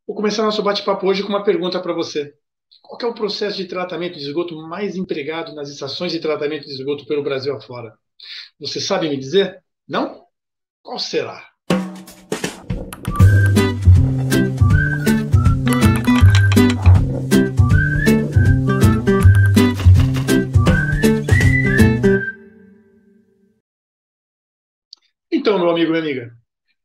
Vou começar nosso bate-papo hoje com uma pergunta para você. Qual que é o processo de tratamento de esgoto mais empregado nas estações de tratamento de esgoto pelo Brasil afora? Você sabe me dizer? Não? Qual será? Então, meu amigo, minha amiga,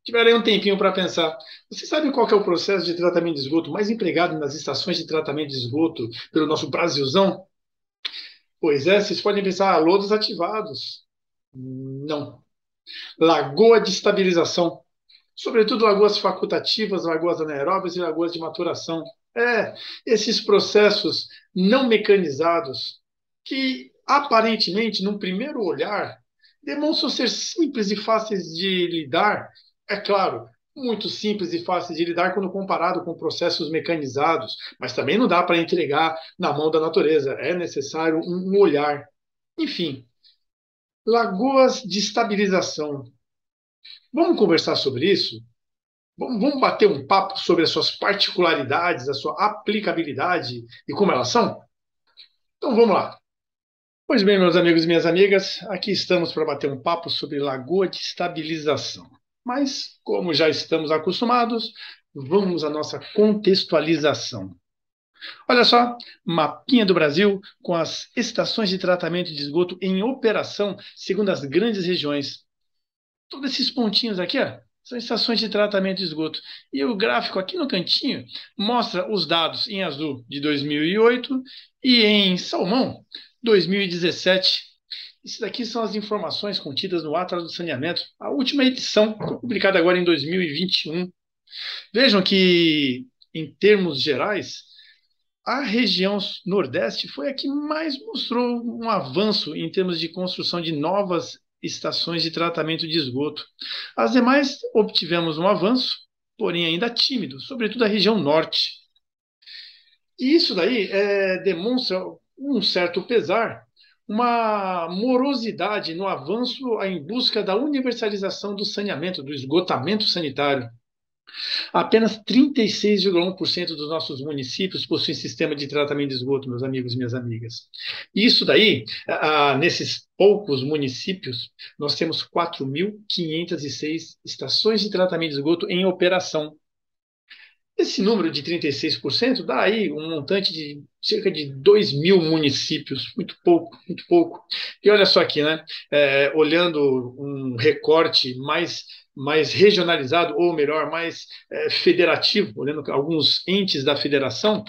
tiverei um tempinho para pensar. Você sabe qual que é o processo de tratamento de esgoto mais empregado nas estações de tratamento de esgoto pelo nosso Brasilzão? Pois é, vocês podem pensar, lodos ativados. Não. Lagoa de estabilização. Sobretudo lagoas facultativas, lagoas anaeróbias e lagoas de maturação. Esses processos não mecanizados, que aparentemente, num primeiro olhar, demonstram ser simples e fáceis de lidar, é claro, muito simples e fáceis de lidar quando comparado com processos mecanizados, mas também não dá para entregar na mão da natureza, é necessário um olhar. Enfim, lagoas de estabilização. Vamos conversar sobre isso? Vamos bater um papo sobre as suas particularidades, a sua aplicabilidade e como elas são? Então vamos lá. Pois bem, meus amigos e minhas amigas, aqui estamos para bater um papo sobre lagoa de estabilização. Mas, como já estamos acostumados, vamos à nossa contextualização. Olha só, mapinha do Brasil com as estações de tratamento de esgoto em operação segundo as grandes regiões. Todos esses pontinhos aqui, ó, são estações de tratamento de esgoto. E o gráfico aqui no cantinho mostra os dados em azul de 2008 e em salmão 2017. Isso daqui são as informações contidas no Atlas do Saneamento, a última edição, publicada agora em 2021. Vejam que, em termos gerais, a região Nordeste foi a que mais mostrou um avanço em termos de construção de novas estações de tratamento de esgoto. As demais obtivemos um avanço, porém ainda tímido, sobretudo a região Norte. E isso daí demonstra um certo pesar, uma morosidade no avanço em busca da universalização do saneamento, do esgotamento sanitário. Apenas 36,1% dos nossos municípios possuem sistema de tratamento de esgoto, meus amigos e minhas amigas. Isso daí, nesses poucos municípios, nós temos 4.506 estações de tratamento de esgoto em operação. Esse número de 36% dá aí um montante de cerca de 2.000 municípios, muito pouco, muito pouco. E olha só aqui, né? Olhando um recorte mais regionalizado, ou melhor, mais federativo, olhando alguns entes da federação,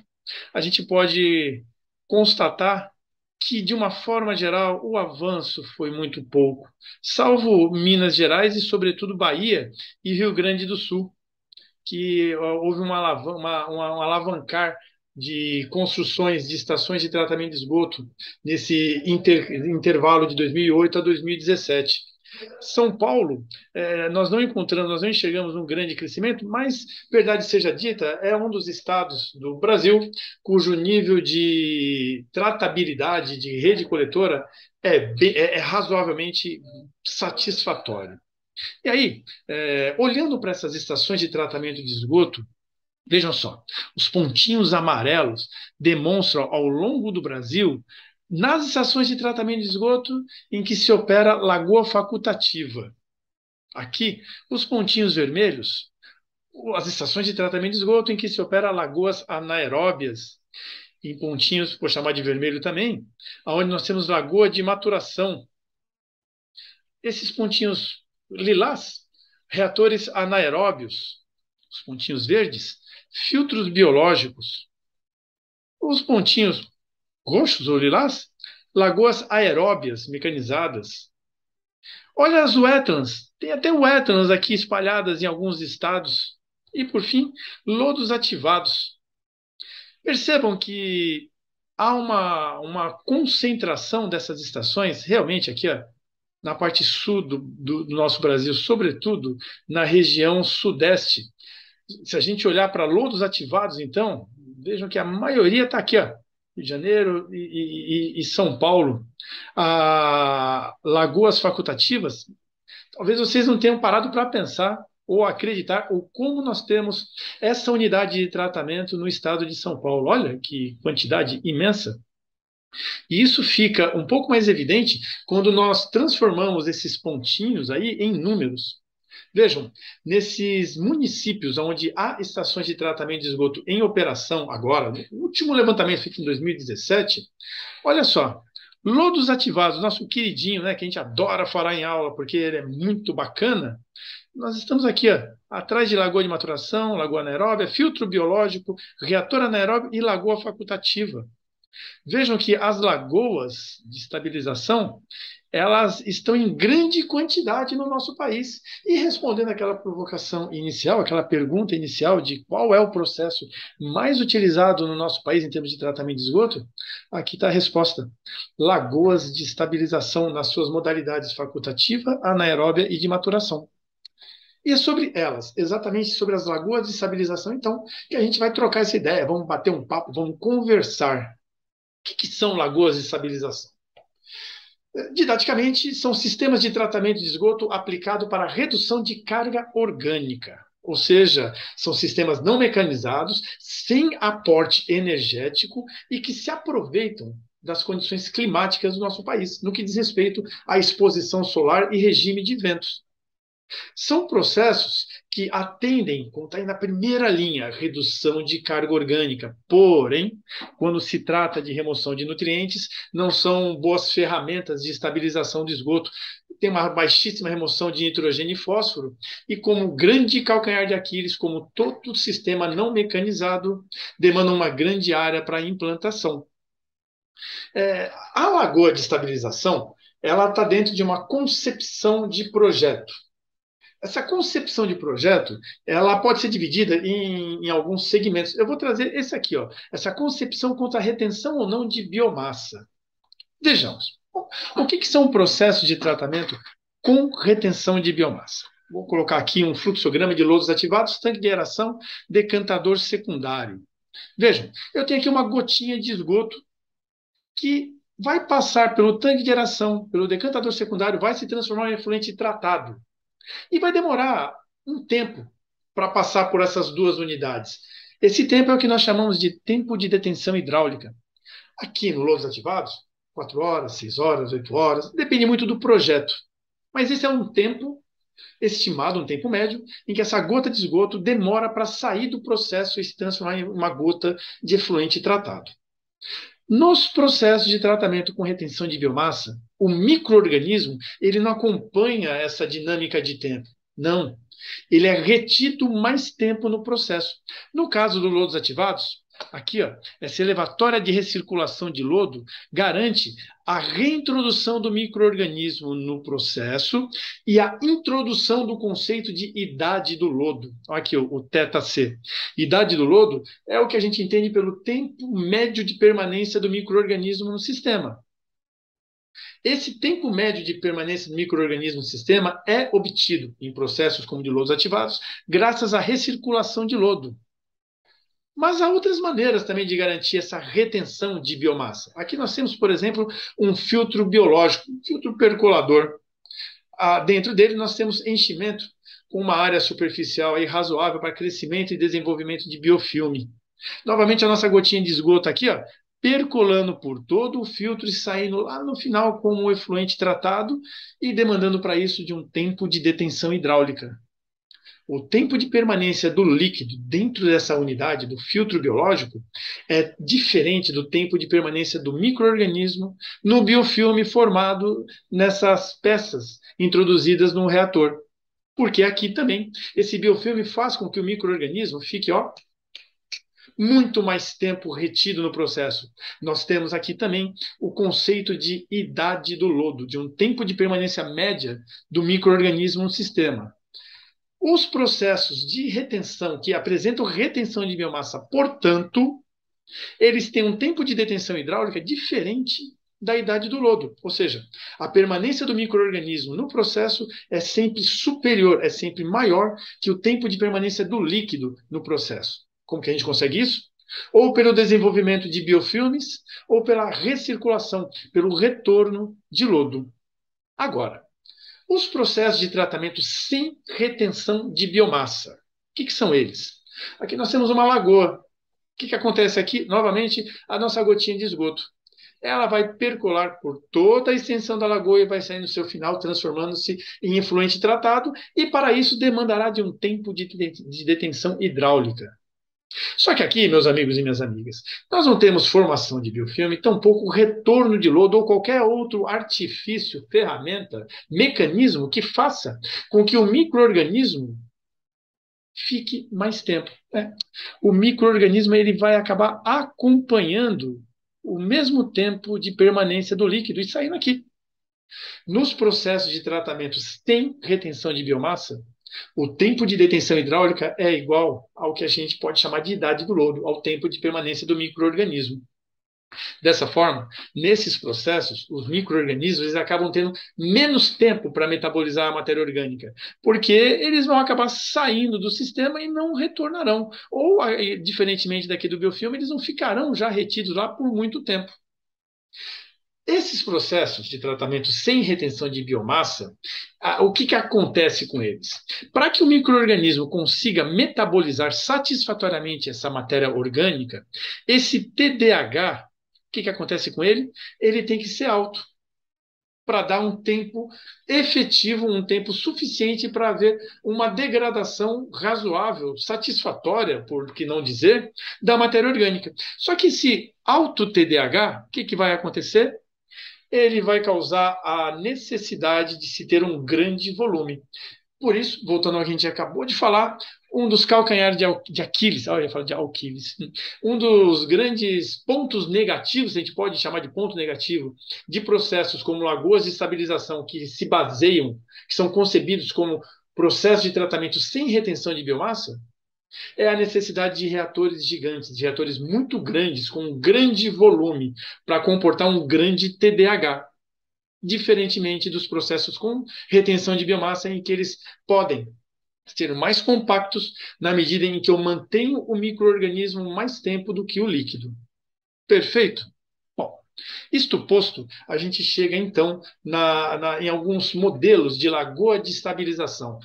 a gente pode constatar que, de uma forma geral, o avanço foi muito pouco, salvo Minas Gerais e, sobretudo, Bahia e Rio Grande do Sul, que houve um alavancar de construções de estações de tratamento de esgoto nesse intervalo de 2008 a 2017. São Paulo, nós não enxergamos um grande crescimento, mas, verdade seja dita, é um dos estados do Brasil cujo nível de tratabilidade de rede coletora é razoavelmente satisfatório. E aí, olhando para essas estações de tratamento de esgoto, vejam só, os pontinhos amarelos demonstram ao longo do Brasil, nas estações de tratamento de esgoto em que se opera lagoa facultativa. Aqui, os pontinhos vermelhos, as estações de tratamento de esgoto em que se opera lagoas anaeróbias, em pontinhos, vou chamar de vermelho também, onde nós temos lagoa de maturação. Esses pontinhos lilás, reatores anaeróbios, os pontinhos verdes, filtros biológicos. Os pontinhos roxos ou lilás, lagoas aeróbias mecanizadas. Olha as wetlands, tem até wetlands aqui espalhadas em alguns estados. E, por fim, lodos ativados. Percebam que há uma concentração dessas estações, realmente aqui, ó, na parte sul do nosso Brasil, sobretudo na região sudeste. Se a gente olhar para lodos ativados, então, vejam que a maioria está aqui, ó, Rio de Janeiro e São Paulo. Lagoas facultativas, talvez vocês não tenham parado para pensar ou acreditar ou como nós temos essa unidade de tratamento no estado de São Paulo. Olha que quantidade imensa. E isso fica um pouco mais evidente quando nós transformamos esses pontinhos aí em números. Vejam, nesses municípios onde há estações de tratamento de esgoto em operação agora, no último levantamento feito em 2017, olha só, lodos ativados, nosso queridinho, né, que a gente adora falar em aula porque ele é muito bacana. Nós estamos aqui, ó, atrás de lagoa de maturação, lagoa anaeróbia, filtro biológico, reator anaeróbio e lagoa facultativa. Vejam que as lagoas de estabilização, elas estão em grande quantidade no nosso país. E respondendo àquela provocação inicial, aquela pergunta inicial de qual é o processo mais utilizado no nosso país em termos de tratamento de esgoto, aqui está a resposta. Lagoas de estabilização nas suas modalidades facultativa, anaeróbia e de maturação. E é sobre elas, exatamente sobre as lagoas de estabilização, então, que a gente vai trocar essa ideia, vamos bater um papo, vamos conversar. O que são lagoas de estabilização? Didaticamente, são sistemas de tratamento de esgoto aplicado para redução de carga orgânica. Ou seja, são sistemas não mecanizados, sem aporte energético e que se aproveitam das condições climáticas do nosso país, no que diz respeito à exposição solar e regime de ventos. São processos que atendem, como está aí na primeira linha, redução de carga orgânica. Porém, quando se trata de remoção de nutrientes, não são boas ferramentas de estabilização do esgoto. Tem uma baixíssima remoção de nitrogênio e fósforo, e como grande calcanhar de Aquiles, como todo sistema não mecanizado, demanda uma grande área para implantação. A lagoa de estabilização, ela está dentro de uma concepção de projeto. Essa concepção de projeto, ela pode ser dividida em alguns segmentos. Eu vou trazer esse aqui, ó, essa concepção quanto à retenção ou não de biomassa. Vejamos, o que são processos de tratamento com retenção de biomassa? Vou colocar aqui um fluxograma de lodos ativados, tanque de aeração, decantador secundário. Vejam, eu tenho aqui uma gotinha de esgoto que vai passar pelo tanque de aeração, pelo decantador secundário, vai se transformar em efluente tratado. E vai demorar um tempo para passar por essas duas unidades. Esse tempo é o que nós chamamos de tempo de detenção hidráulica. Aqui no lodos ativados, 4 horas, 6 horas, 8 horas, depende muito do projeto. Mas esse é um tempo estimado, um tempo médio, em que essa gota de esgoto demora para sair do processo e se transformar em uma gota de efluente tratado. Nos processos de tratamento com retenção de biomassa, o micro-organismo ele não acompanha essa dinâmica de tempo. Não. Ele é retido mais tempo no processo. No caso dos lodos ativados, aqui, ó, essa elevatória de recirculação de lodo garante a reintrodução do micro-organismo no processo e a introdução do conceito de idade do lodo. Olha aqui o θc. Idade do lodo é o que a gente entende pelo tempo médio de permanência do micro-organismo no sistema. Esse tempo médio de permanência do micro-organismo no sistema é obtido em processos como de lodos ativados, graças à recirculação de lodo. Mas há outras maneiras também de garantir essa retenção de biomassa. Aqui nós temos, por exemplo, um filtro biológico, um filtro percolador. Dentro dele nós temos enchimento com uma área superficial aí razoável para crescimento e desenvolvimento de biofilme. Novamente a nossa gotinha de esgoto aqui, ó, percolando por todo o filtro e saindo lá no final como um efluente tratado e demandando para isso de um tempo de detenção hidráulica. O tempo de permanência do líquido dentro dessa unidade, do filtro biológico, é diferente do tempo de permanência do micro-organismo no biofilme formado nessas peças introduzidas no reator. Porque aqui também, esse biofilme faz com que o micro-organismo fique, ó, muito mais tempo retido no processo. Nós temos aqui também o conceito de idade do lodo, de um tempo de permanência média do micro-organismo no sistema. Os processos de retenção que apresentam retenção de biomassa, portanto, eles têm um tempo de detenção hidráulica diferente da idade do lodo. Ou seja, a permanência do micro-organismo no processo é sempre superior, é sempre maior que o tempo de permanência do líquido no processo. Como que a gente consegue isso? Ou pelo desenvolvimento de biofilmes, ou pela recirculação, pelo retorno de lodo. Agora, Os processos de tratamento sem retenção de biomassa. O que são eles? Aqui nós temos uma lagoa. O que acontece aqui? Novamente, a nossa gotinha de esgoto. Ela vai percolar por toda a extensão da lagoa e vai sair no seu final, transformando-se em efluente tratado, e para isso demandará de um tempo de detenção hidráulica. Só que aqui, meus amigos e minhas amigas, nós não temos formação de biofilme, tampouco retorno de lodo ou qualquer outro artifício, ferramenta, mecanismo que faça com que o micro-organismo fique mais tempo. O micro-organismo ele vai acabar acompanhando o mesmo tempo de permanência do líquido e saindo aqui. Nos processos de tratamento sem retenção de biomassa, o tempo de detenção hidráulica é igual ao que a gente pode chamar de idade do lodo, ao tempo de permanência do micro-organismo. Dessa forma, nesses processos, os micro-organismos acabam tendo menos tempo para metabolizar a matéria orgânica, porque eles vão acabar saindo do sistema e não retornarão. Ou, diferentemente daqui do biofilme, eles não ficarão já retidos lá por muito tempo. Esses processos de tratamento sem retenção de biomassa, o que acontece com eles? Para que o micro-organismo consiga metabolizar satisfatoriamente essa matéria orgânica, esse TDAH, o que acontece com ele? Ele tem que ser alto, para dar um tempo efetivo, um tempo suficiente para haver uma degradação razoável, satisfatória, por que não dizer, da matéria orgânica. Só que esse alto TDAH, o que vai acontecer? Ele vai causar a necessidade de se ter um grande volume. Por isso, voltando ao que a gente acabou de falar, um dos calcanhares de Aquiles, eu ia falar de Alquiles, um dos grandes pontos negativos, a gente pode chamar de ponto negativo, de processos como lagoas de estabilização que se baseiam, que são concebidos como processos de tratamento sem retenção de biomassa, é a necessidade de reatores gigantes, de reatores muito grandes, com um grande volume, para comportar um grande TDAH. Diferentemente dos processos com retenção de biomassa, em que eles podem ser mais compactos na medida em que eu mantenho o micro-organismo mais tempo do que o líquido. Perfeito? Bom, isto posto, a gente chega então em alguns modelos de lagoa de estabilização,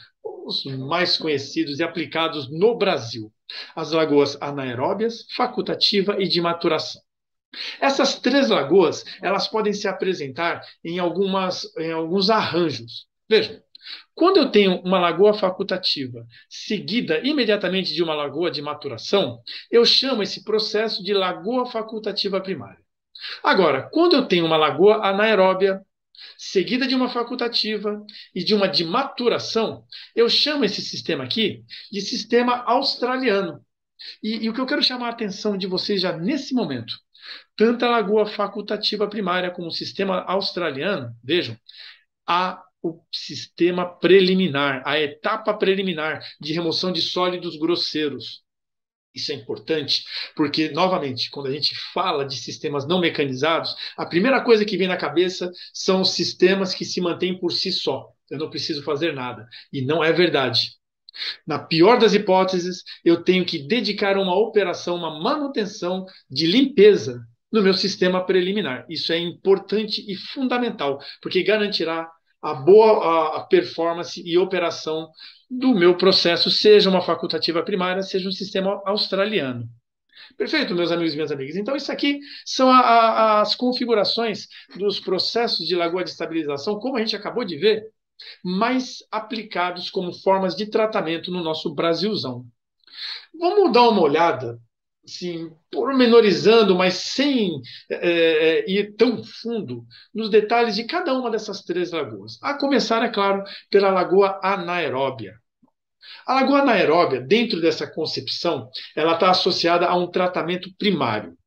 os mais conhecidos e aplicados no Brasil. As lagoas anaeróbias, facultativa e de maturação. Essas três lagoas, elas podem se apresentar em alguns arranjos. Vejam, quando eu tenho uma lagoa facultativa seguida imediatamente de uma lagoa de maturação, eu chamo esse processo de lagoa facultativa primária. Agora, quando eu tenho uma lagoa anaeróbia seguida de uma facultativa e de uma de maturação, eu chamo esse sistema aqui de sistema australiano. E o que eu quero chamar a atenção de vocês já nesse momento, tanto a lagoa facultativa primária como o sistema australiano, vejam, há o sistema preliminar, a etapa preliminar de remoção de sólidos grosseiros. Isso é importante, porque, novamente, quando a gente fala de sistemas não mecanizados, a primeira coisa que vem na cabeça são os sistemas que se mantêm por si só. Eu não preciso fazer nada. E não é verdade. Na pior das hipóteses, eu tenho que dedicar uma operação, uma manutenção de limpeza no meu sistema preliminar. Isso é importante e fundamental, porque garantirá a boa performance e operação do meu processo, seja uma facultativa primária, seja um sistema australiano. Perfeito, meus amigos e minhas amigas. Então, isso aqui são as configurações dos processos de lagoa de estabilização, como a gente acabou de ver, mais aplicados como formas de tratamento no nosso Brasilzão. Vamos dar uma olhada, assim, pormenorizando, mas sem ir tão fundo, nos detalhes de cada uma dessas três lagoas. A começar, é claro, pela lagoa anaeróbia. A lagoa anaeróbia, dentro dessa concepção, ela está associada a um tratamento primário.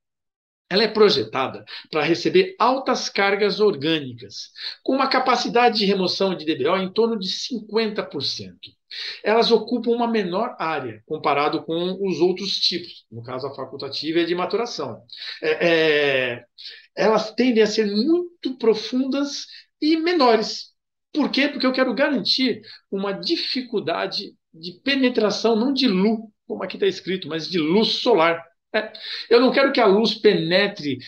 Ela é projetada para receber altas cargas orgânicas, com uma capacidade de remoção de DBO em torno de 50%. Elas ocupam uma menor área comparado com os outros tipos, no caso a facultativa e a de maturação. Elas tendem a ser muito profundas e menores. Por quê? Porque eu quero garantir uma dificuldade de penetração, não de luz, como aqui está escrito, mas de luz solar. É, eu não quero que a luz penetre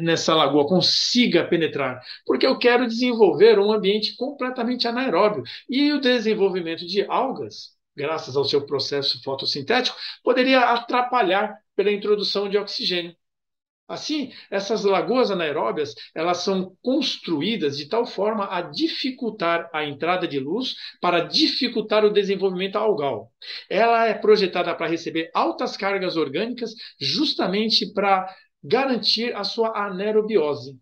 nessa lagoa, consiga penetrar, porque eu quero desenvolver um ambiente completamente anaeróbio. E o desenvolvimento de algas, graças ao seu processo fotossintético, poderia atrapalhar pela introdução de oxigênio. Assim, essas lagoas anaeróbias, elas são construídas de tal forma a dificultar a entrada de luz para dificultar o desenvolvimento algal. Ela é projetada para receber altas cargas orgânicas justamente para garantir a sua anaerobiose.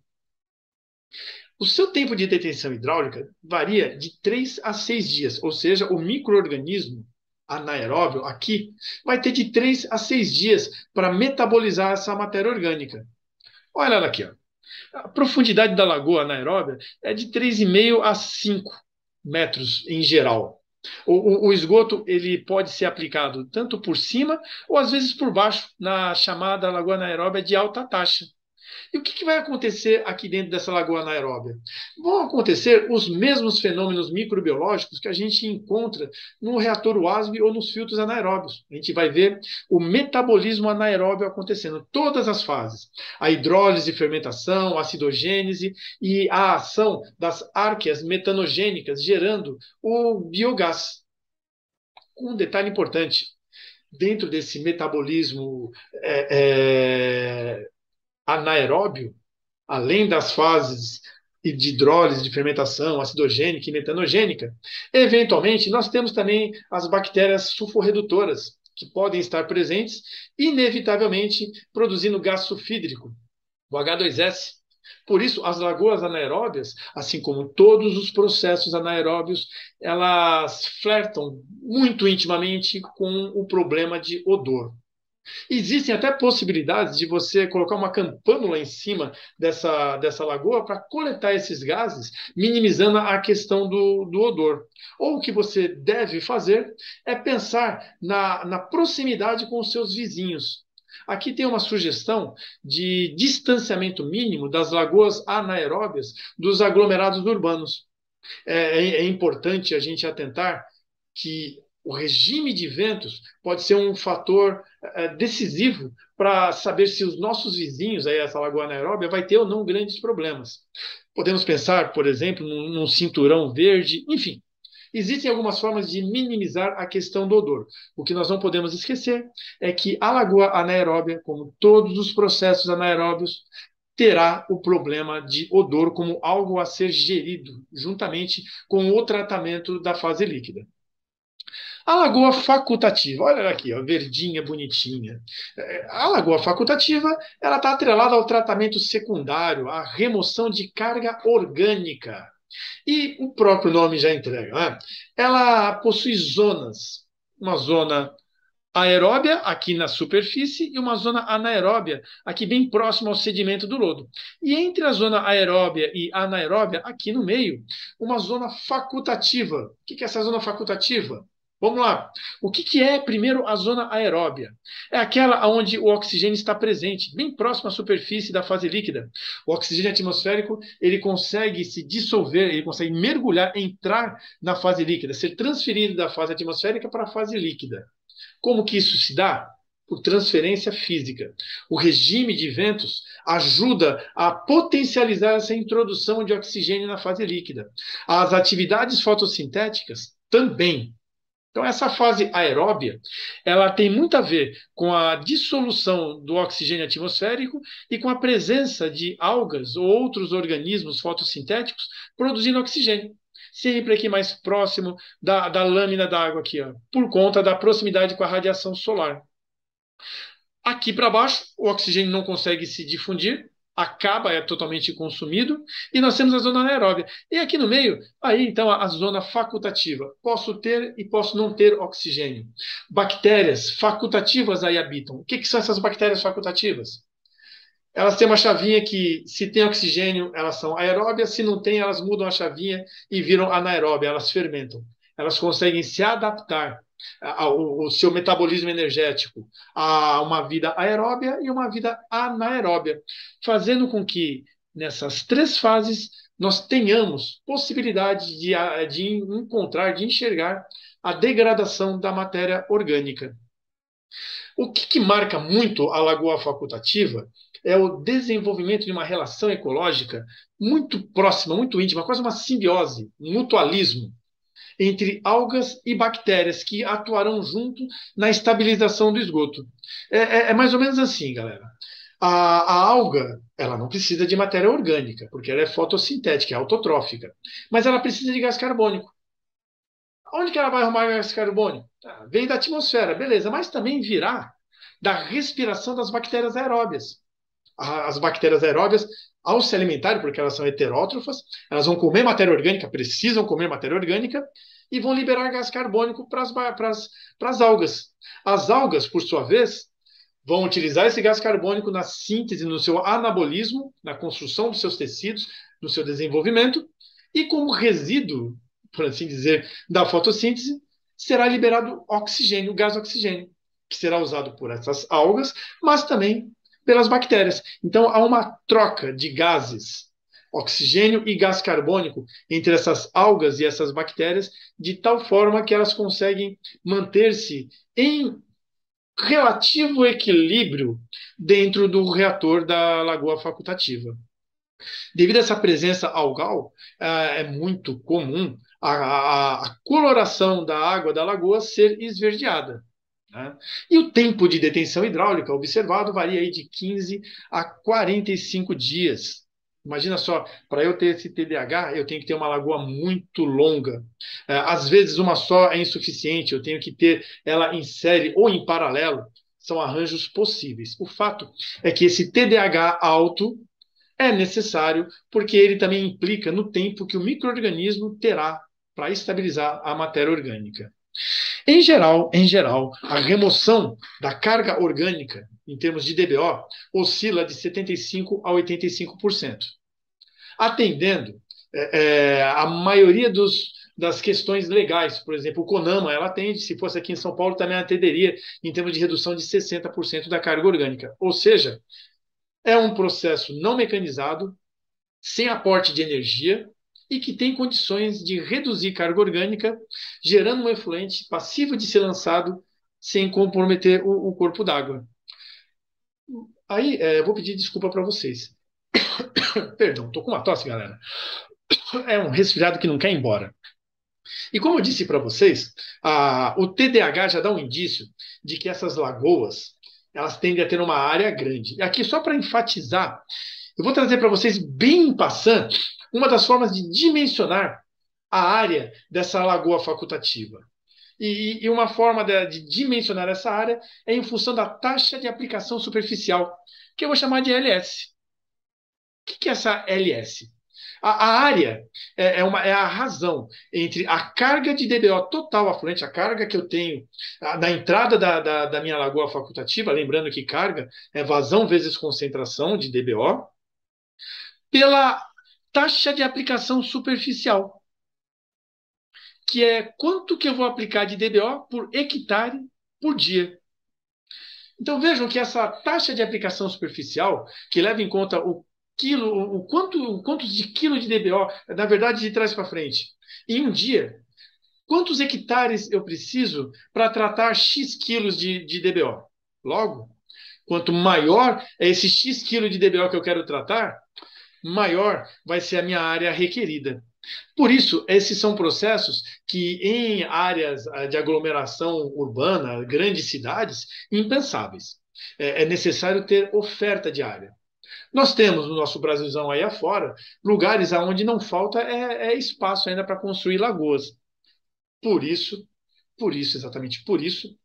O seu tempo de detenção hidráulica varia de 3 a 6 dias, ou seja, o microorganismo anaeróbio aqui vai ter de 3 a 6 dias para metabolizar essa matéria orgânica. Olha ela aqui, ó. A profundidade da lagoa anaeróbia é de 3,5 a 5 metros em geral. O esgoto ele pode ser aplicado tanto por cima ou às vezes por baixo, na chamada lagoa anaeróbia de alta taxa. E o que vai acontecer aqui dentro dessa lagoa anaeróbia? Vão acontecer os mesmos fenômenos microbiológicos que a gente encontra no reator WASB ou nos filtros anaeróbios. A gente vai ver o metabolismo anaeróbio acontecendo, todas as fases. A hidrólise, fermentação, a acidogênese e a ação das árqueas metanogênicas gerando o biogás. Um detalhe importante, dentro desse metabolismo anaeróbio, além das fases de hidrólise, de fermentação, acidogênica e metanogênica, eventualmente nós temos também as bactérias sulforredutoras, que podem estar presentes, inevitavelmente produzindo gás sulfídrico, o H2S. Por isso, as lagoas anaeróbias, assim como todos os processos anaeróbios, elas flertam muito intimamente com o problema de odor. Existem até possibilidades de você colocar uma campânula em cima dessa lagoa para coletar esses gases, minimizando a questão do odor. Ou o que você deve fazer é pensar na proximidade com os seus vizinhos. Aqui tem uma sugestão de distanciamento mínimo das lagoas anaeróbias dos aglomerados urbanos. É importante a gente atentar que o regime de ventos pode ser um fator decisivo para saber se os nossos vizinhos, aí essa lagoa anaeróbia, vai ter ou não grandes problemas. Podemos pensar, por exemplo, num cinturão verde, enfim. Existem algumas formas de minimizar a questão do odor. O que nós não podemos esquecer é que a lagoa anaeróbia, como todos os processos anaeróbios, terá o problema de odor como algo a ser gerido, juntamente com o tratamento da fase líquida. A lagoa facultativa, olha ela aqui, ó, verdinha, bonitinha. A lagoa facultativa, ela está atrelada ao tratamento secundário, à remoção de carga orgânica. E o próprio nome já entrega, né? Ela possui zonas. Uma zona aeróbia aqui na superfície e uma zona anaeróbia aqui bem próximo ao sedimento do lodo. E entre a zona aeróbia e anaeróbia, aqui no meio, uma zona facultativa. O que é essa zona facultativa? Vamos lá. O que é, primeiro, a zona aeróbia? É aquela onde o oxigênio está presente, bem próximo à superfície da fase líquida. O oxigênio atmosférico, ele consegue se dissolver, ele consegue mergulhar, entrar na fase líquida, ser transferido da fase atmosférica para a fase líquida. Como que isso se dá? Por transferência física. O regime de ventos ajuda a potencializar essa introdução de oxigênio na fase líquida. As atividades fotossintéticas também. Então, essa fase aeróbia, ela tem muito a ver com a dissolução do oxigênio atmosférico e com a presença de algas ou outros organismos fotossintéticos produzindo oxigênio. Sempre aqui mais próximo da lâmina d'água aqui, ó, por conta da proximidade com a radiação solar. Aqui para baixo, o oxigênio não consegue se difundir, acaba, é totalmente consumido, e nós temos a zona anaeróbia. E aqui no meio, aí então a zona facultativa. Posso ter e posso não ter oxigênio. Bactérias facultativas aí habitam. O que são essas bactérias facultativas? Elas têm uma chavinha que, se tem oxigênio, elas são aeróbias, se não tem, elas mudam a chavinha e viram anaeróbia, elas fermentam. Elas conseguem se adaptar ao seu metabolismo energético a uma vida aeróbia e uma vida anaeróbia, fazendo com que, nessas três fases, nós tenhamos possibilidade de encontrar, de enxergar a degradação da matéria orgânica. O que marca muito a lagoa facultativa é o desenvolvimento de uma relação ecológica muito próxima, muito íntima, quase uma simbiose, um mutualismo entre algas e bactérias que atuarão junto na estabilização do esgoto. É mais ou menos assim, galera. A alga, ela não precisa de matéria orgânica, porque ela é fotossintética, é autotrófica. Mas ela precisa de gás carbônico. Onde que ela vai arrumar gás carbônico? Vem da atmosfera, beleza, mas também virá da respiração das bactérias aeróbias. As bactérias aeróbias, ao se alimentarem, porque elas são heterótrofas, elas vão comer matéria orgânica, precisam comer matéria orgânica, e vão liberar gás carbônico para as algas. As algas, por sua vez, vão utilizar esse gás carbônico na síntese, no seu anabolismo, na construção dos seus tecidos, no seu desenvolvimento, e como resíduo, por assim dizer, da fotossíntese, será liberado oxigênio, gás oxigênio, que será usado por essas algas, mas também pelas bactérias. Então, há uma troca de gases, oxigênio e gás carbônico, entre essas algas e essas bactérias, de tal forma que elas conseguem manter-se em relativo equilíbrio dentro do reator da lagoa facultativa. Devido a essa presença algal, é muito comum a coloração da água da lagoa ser esverdeada. Né? E o tempo de detenção hidráulica observado varia aí de 15 a 45 dias. Imagina só, para eu ter esse TDAH, eu tenho que ter uma lagoa muito longa. Às vezes, uma só é insuficiente, eu tenho que ter ela em série ou em paralelo. São arranjos possíveis. O fato é que esse TDAH alto é necessário porque ele também implica no tempo que o micro-organismo terá para estabilizar a matéria orgânica. Em geral, a remoção da carga orgânica, em termos de DBO, oscila de 75% a 85%, atendendo a maioria das questões legais. Por exemplo, o CONAMA, ela atende, se fosse aqui em São Paulo, também atenderia em termos de redução de 60% da carga orgânica. Ou seja, é um processo não mecanizado, sem aporte de energia, e que tem condições de reduzir carga orgânica, gerando um efluente passivo de ser lançado sem comprometer o corpo d'água. Aí, eu vou pedir desculpa para vocês. Perdão, estou com uma tosse, galera. É um resfriado que não quer ir embora. E como eu disse para vocês, o TDAH já dá um indício de que essas lagoas, elas tendem a ter uma área grande. E aqui, só para enfatizar, eu vou trazer para vocês, bem em passant, uma das formas de dimensionar a área dessa lagoa facultativa. E uma forma de dimensionar essa área é em função da taxa de aplicação superficial, que eu vou chamar de LS. O que é essa LS? A área é a razão entre a carga de DBO total afluente, a carga que eu tenho na entrada da minha lagoa facultativa, lembrando que carga é vazão vezes concentração de DBO, pela taxa de aplicação superficial, que é quanto que eu vou aplicar de DBO por hectare por dia. Então vejam que essa taxa de aplicação superficial, que leva em conta quantos de quilo de DBO, na verdade, de trás para frente, em um dia, quantos hectares eu preciso para tratar X quilos de DBO? Logo, quanto maior é esse X quilo de DBO que eu quero tratar, maior vai ser a minha área requerida. Por isso, esses são processos que em áreas de aglomeração urbana, grandes cidades, impensáveis. É necessário ter oferta de área. Nós temos no nosso Brasilzão aí afora lugares onde não falta espaço ainda para construir lagoas. Por isso, exatamente por isso,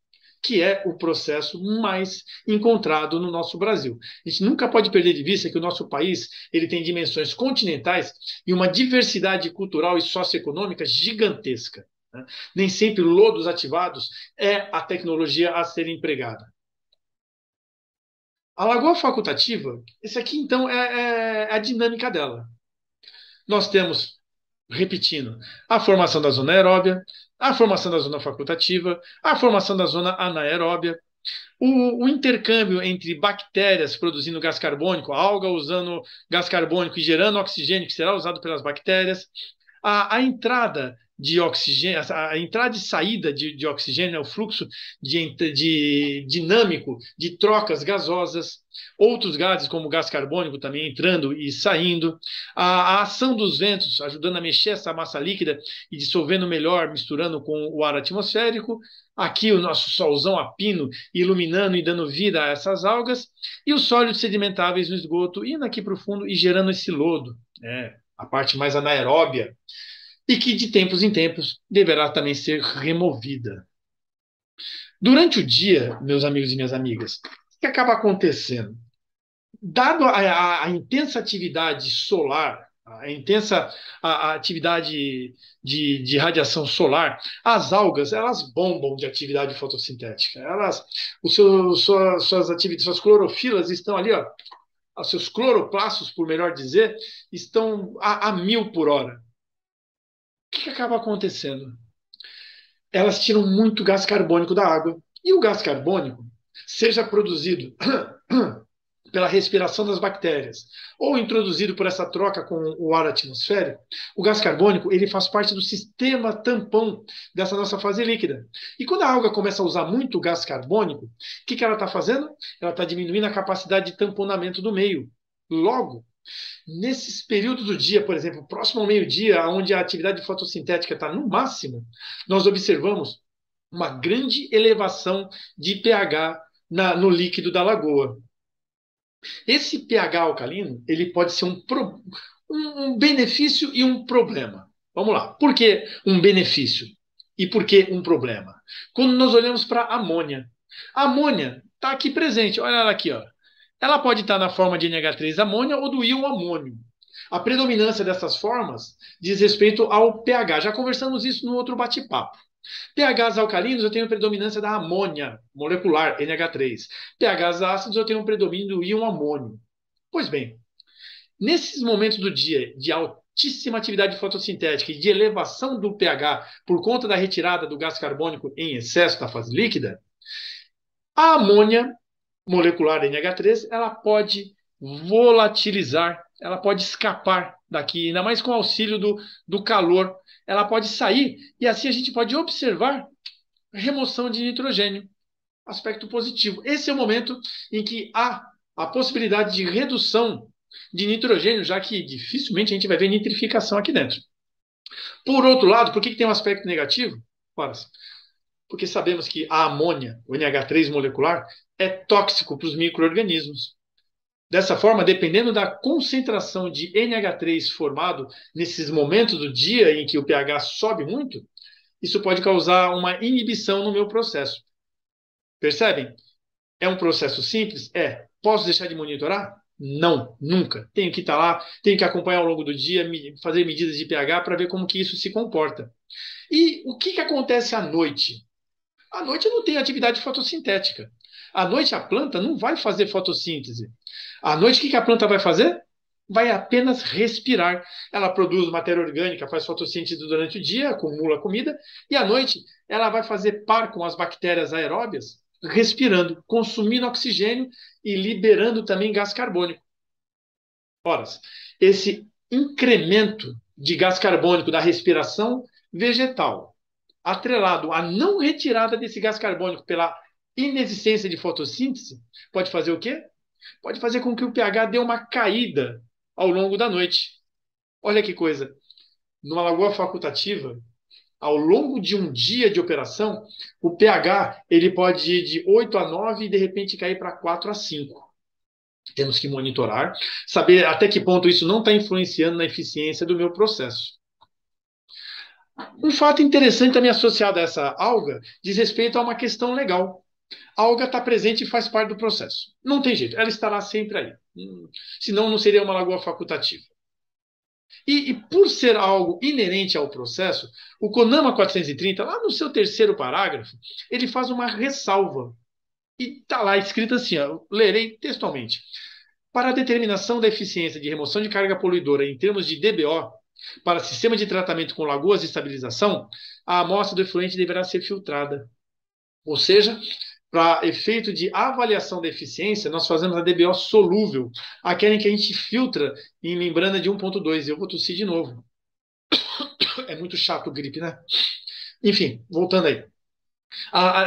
que é o processo mais encontrado no nosso Brasil. A gente nunca pode perder de vista que o nosso país ele tem dimensões continentais e uma diversidade cultural e socioeconômica gigantesca. Né? Nem sempre lodos ativados é a tecnologia a ser empregada. A lagoa facultativa, esse aqui então é a dinâmica dela. Nós temos, repetindo, a formação da zona aeróbia, a formação da zona facultativa, a formação da zona anaeróbia, o intercâmbio entre bactérias produzindo gás carbônico, a alga usando gás carbônico e gerando oxigênio que será usado pelas bactérias, a entrada de oxigênio, a entrada e saída de oxigênio, o fluxo dinâmico de trocas gasosas, outros gases, como o gás carbônico, também entrando e saindo, a ação dos ventos, ajudando a mexer essa massa líquida e dissolvendo melhor, misturando com o ar atmosférico. Aqui o nosso solzão a pino, iluminando e dando vida a essas algas, e os sólidos sedimentáveis no esgoto, indo aqui para o fundo e gerando esse lodo, a parte mais anaeróbia, e que de tempos em tempos deverá também ser removida. Durante o dia, meus amigos e minhas amigas, o que acaba acontecendo? Dado a intensa atividade solar, a atividade de radiação solar, as algas elas bombam de atividade fotossintética. Suas clorofilas estão ali, ó, os seus cloroplastos, por melhor dizer, estão a 1000 por hora. O que acaba acontecendo? Elas tiram muito gás carbônico da água. E o gás carbônico, seja produzido pela respiração das bactérias ou introduzido por essa troca com o ar atmosférico, o gás carbônico ele faz parte do sistema tampão dessa nossa fase líquida. E quando a alga começa a usar muito gás carbônico, o que ela está fazendo? Ela está diminuindo a capacidade de tamponamento do meio. Logo, nesses períodos do dia, por exemplo, próximo ao meio-dia, onde a atividade fotossintética está no máximo, nós observamos uma grande elevação de pH no líquido da lagoa. Esse pH alcalino ele pode ser um benefício e um problema. Vamos lá. Por que um benefício? E por que um problema? Quando nós olhamos para a amônia. A amônia está aqui presente. Olha ela aqui, ó. Ela pode estar na forma de NH3 amônia ou do íon amônio. A predominância dessas formas diz respeito ao pH. Já conversamos isso no outro bate-papo. pHs alcalinos eu tenho predominância da amônia molecular, NH3. pHs ácidos eu tenho um predomínio do íon amônio. Pois bem, nesses momentos do dia de altíssima atividade fotossintética e de elevação do pH por conta da retirada do gás carbônico em excesso da fase líquida, a amônia molecular NH3 ela pode volatilizar, ela pode escapar daqui, ainda mais com o auxílio do calor. Ela pode sair e assim a gente pode observar remoção de nitrogênio. Aspecto positivo. Esse é o momento em que há a possibilidade de redução de nitrogênio, já que dificilmente a gente vai ver nitrificação aqui dentro. Por outro lado, por que tem um aspecto negativo? Ora, porque sabemos que a amônia, o NH3 molecular, é tóxico para os micro-organismos. Dessa forma, dependendo da concentração de NH3 formado nesses momentos do dia em que o pH sobe muito, isso pode causar uma inibição no meu processo. Percebem? É um processo simples? É. Posso deixar de monitorar? Não, nunca. Tenho que estar lá, tenho que acompanhar ao longo do dia, fazer medidas de pH para ver como que isso se comporta. E o que acontece à noite? À noite não tem atividade fotossintética. À noite a planta não vai fazer fotossíntese. À noite o que a planta vai fazer? Vai apenas respirar. Ela produz matéria orgânica, faz fotossíntese durante o dia, acumula comida, e à noite ela vai fazer par com as bactérias aeróbias, respirando, consumindo oxigênio e liberando também gás carbônico. Ora, esse incremento de gás carbônico da respiração vegetal, atrelado à não retirada desse gás carbônico pela inexistência de fotossíntese, pode fazer o quê? Pode fazer com que o pH dê uma caída ao longo da noite. Olha que coisa. Numa lagoa facultativa, ao longo de um dia de operação, o pH ele pode ir de 8 a 9 e de repente cair para 4 a 5. Temos que monitorar, saber até que ponto isso não está influenciando na eficiência do meu processo. Um fato interessante também associado a essa alga diz respeito a uma questão legal. A alga está presente e faz parte do processo. Não tem jeito, ela estará sempre aí. Senão não seria uma lagoa facultativa. E por ser algo inerente ao processo, o CONAMA 430, lá no seu terceiro parágrafo, ele faz uma ressalva. E está lá escrito assim, ó, lerei textualmente. Para a determinação da eficiência de remoção de carga poluidora em termos de DBO, para sistema de tratamento com lagoas de estabilização, a amostra do efluente deverá ser filtrada. Ou seja, para efeito de avaliação da eficiência, nós fazemos a DBO solúvel, aquela em que a gente filtra em membrana de 1,2. Eu vou tossir de novo. É muito chato o gripe, né? Enfim, voltando aí.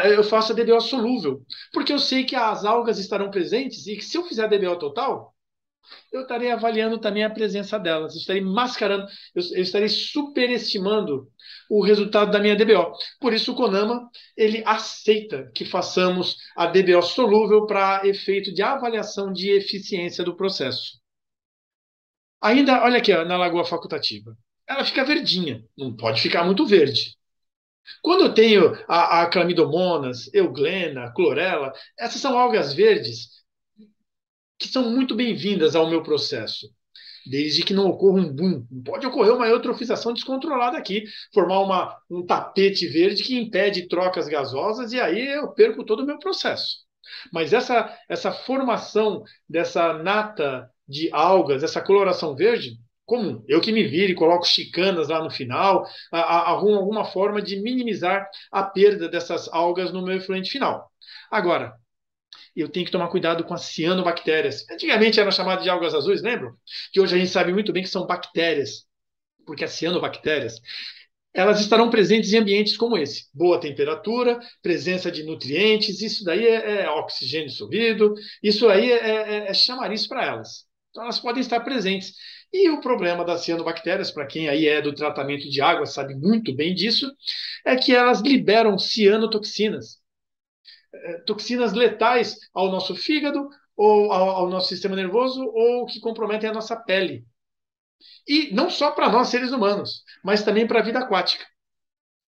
Eu faço a DBO solúvel, porque eu sei que as algas estarão presentes e que se eu fizer a DBO total, eu estarei avaliando também a presença delas, eu estarei mascarando, eu estarei superestimando o resultado da minha DBO. Por isso o CONAMA ele aceita que façamos a DBO solúvel para efeito de avaliação de eficiência do processo. Ainda, olha aqui, ó, na lagoa facultativa. Ela fica verdinha, não pode ficar muito verde. Quando eu tenho a clamidomonas, euglena, clorela, essas são algas verdes que são muito bem-vindas ao meu processo, desde que não ocorra um boom. Não pode ocorrer uma eutrofização descontrolada aqui, formar um tapete verde que impede trocas gasosas e aí eu perco todo o meu processo. Mas essa formação dessa nata de algas, essa coloração verde, comum. Eu que me vire, coloco chicanas lá no final, arrumo alguma forma de minimizar a perda dessas algas no meu efluente final. Agora, eu tenho que tomar cuidado com as cianobactérias. Antigamente eram chamadas de algas azuis, lembram? Que hoje a gente sabe muito bem que são bactérias, porque as cianobactérias elas estarão presentes em ambientes como esse. Boa temperatura, presença de nutrientes, isso daí é oxigênio dissolvido, isso aí é chamariz para elas. Então elas podem estar presentes. E o problema das cianobactérias, para quem aí é do tratamento de água sabe muito bem disso, é que elas liberam cianotoxinas, toxinas letais ao nosso fígado, ou ao nosso sistema nervoso, ou que comprometem a nossa pele. E não só para nós, seres humanos, mas também para a vida aquática.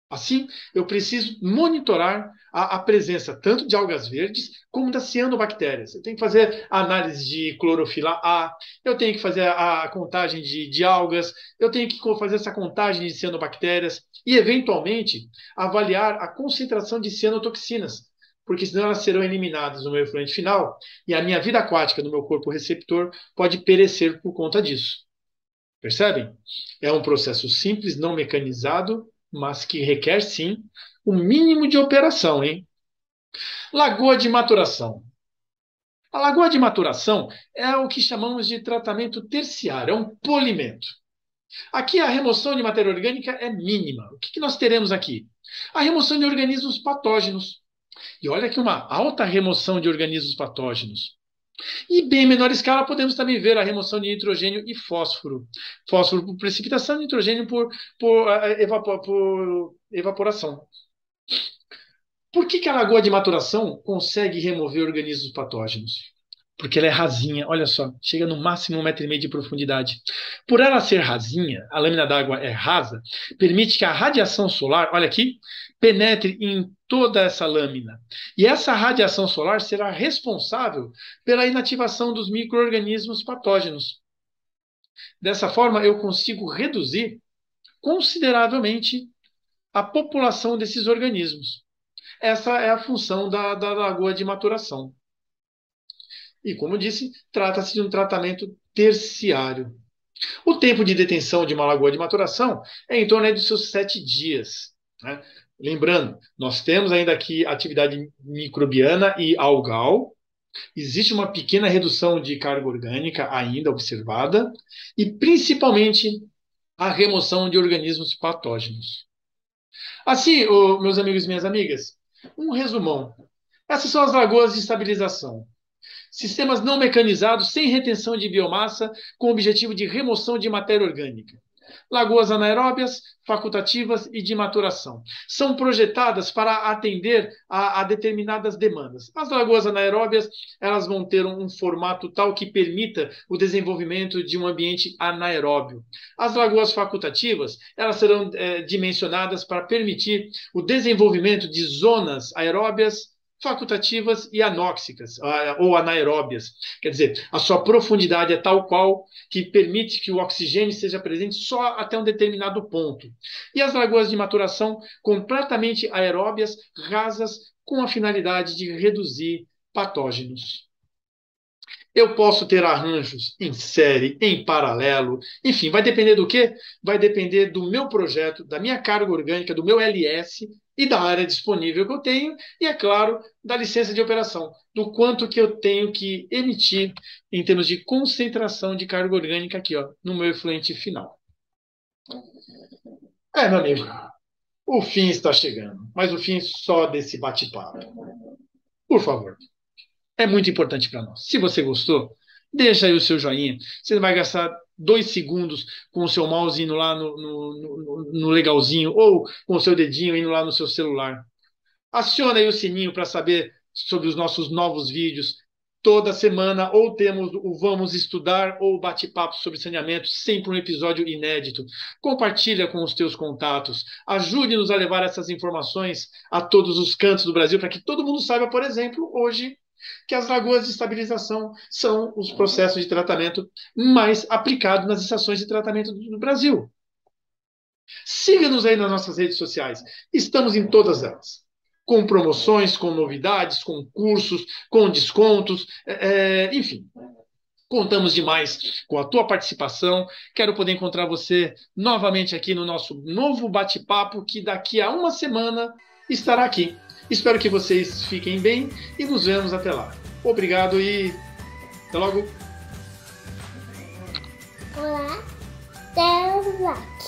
Assim, eu preciso monitorar a presença tanto de algas verdes como das cianobactérias. Eu tenho que fazer a análise de clorofila A, eu tenho que fazer a contagem de algas, eu tenho que fazer essa contagem de cianobactérias e, eventualmente, avaliar a concentração de cianotoxinas, porque senão elas serão eliminadas no meu efluente final e a minha vida aquática no meu corpo receptor pode perecer por conta disso. Percebem? É um processo simples, não mecanizado, mas que requer sim o mínimo de operação, hein? Lagoa de maturação. A lagoa de maturação é o que chamamos de tratamento terciário, é um polimento. Aqui a remoção de matéria orgânica é mínima. O que nós teremos aqui? A remoção de organismos patógenos. E olha que uma alta remoção de organismos patógenos. E bem em menor escala, podemos também ver a remoção de nitrogênio e fósforo. Fósforo por precipitação, nitrogênio por evaporação. Por que a lagoa de maturação consegue remover organismos patógenos? Porque ela é rasinha, olha só, chega no máximo 1,5 m de profundidade. Por ela ser rasinha, a lâmina d'água é rasa, permite que a radiação solar, olha aqui, penetre em toda essa lâmina. E essa radiação solar será responsável pela inativação dos micro-organismos patógenos. Dessa forma, eu consigo reduzir consideravelmente a população desses organismos. Essa é a função da lagoa de maturação. E, como eu disse, trata-se de um tratamento terciário. O tempo de detenção de uma lagoa de maturação é em torno dos seus 7 dias. Né? Lembrando, nós temos ainda aqui atividade microbiana e algal. Existe uma pequena redução de carga orgânica ainda observada, e principalmente a remoção de organismos patógenos. Assim, meus amigos e minhas amigas, um resumão. Essas são as lagoas de estabilização. Sistemas não mecanizados sem retenção de biomassa com o objetivo de remoção de matéria orgânica. Lagoas anaeróbias, facultativas e de maturação. São projetadas para atender a determinadas demandas. As lagoas anaeróbias elas vão ter um formato tal que permita o desenvolvimento de um ambiente anaeróbio. As lagoas facultativas elas serão dimensionadas para permitir o desenvolvimento de zonas aeróbias, facultativas e anóxicas, ou anaeróbias. Quer dizer, a sua profundidade é tal qual que permite que o oxigênio seja presente só até um determinado ponto. E as lagoas de maturação completamente aeróbias, rasas, com a finalidade de reduzir patógenos. Eu posso ter arranjos em série, em paralelo, enfim, vai depender do quê? Vai depender do meu projeto, da minha carga orgânica, do meu LS e da área disponível que eu tenho e, é claro, da licença de operação, do quanto que eu tenho que emitir em termos de concentração de carga orgânica aqui, ó, no meu efluente final. Meu amigo, o fim está chegando, mas o fim só desse bate-papo. Por favor, é muito importante para nós. Se você gostou, deixa aí o seu joinha. Você vai gastar 2 segundos com o seu mouse indo lá no legalzinho ou com o seu dedinho indo lá no seu celular. Aciona aí o sininho para saber sobre os nossos novos vídeos. Toda semana ou temos o Vamos Estudar ou bate-papo sobre saneamento, sempre um episódio inédito. Compartilha com os teus contatos. Ajude-nos a levar essas informações a todos os cantos do Brasil para que todo mundo saiba, por exemplo, hoje, que as lagoas de estabilização são os processos de tratamento mais aplicados nas estações de tratamento do Brasil. Siga-nos aí nas nossas redes sociais. Estamos em todas elas. Com promoções, com novidades, com cursos, com descontos, enfim. Contamos demais com a tua participação. Quero poder encontrar você novamente aqui no nosso novo bate-papo, que daqui a uma semana estará aqui. Espero que vocês fiquem bem e nos vemos até lá. Obrigado e até logo. Olá, até lá.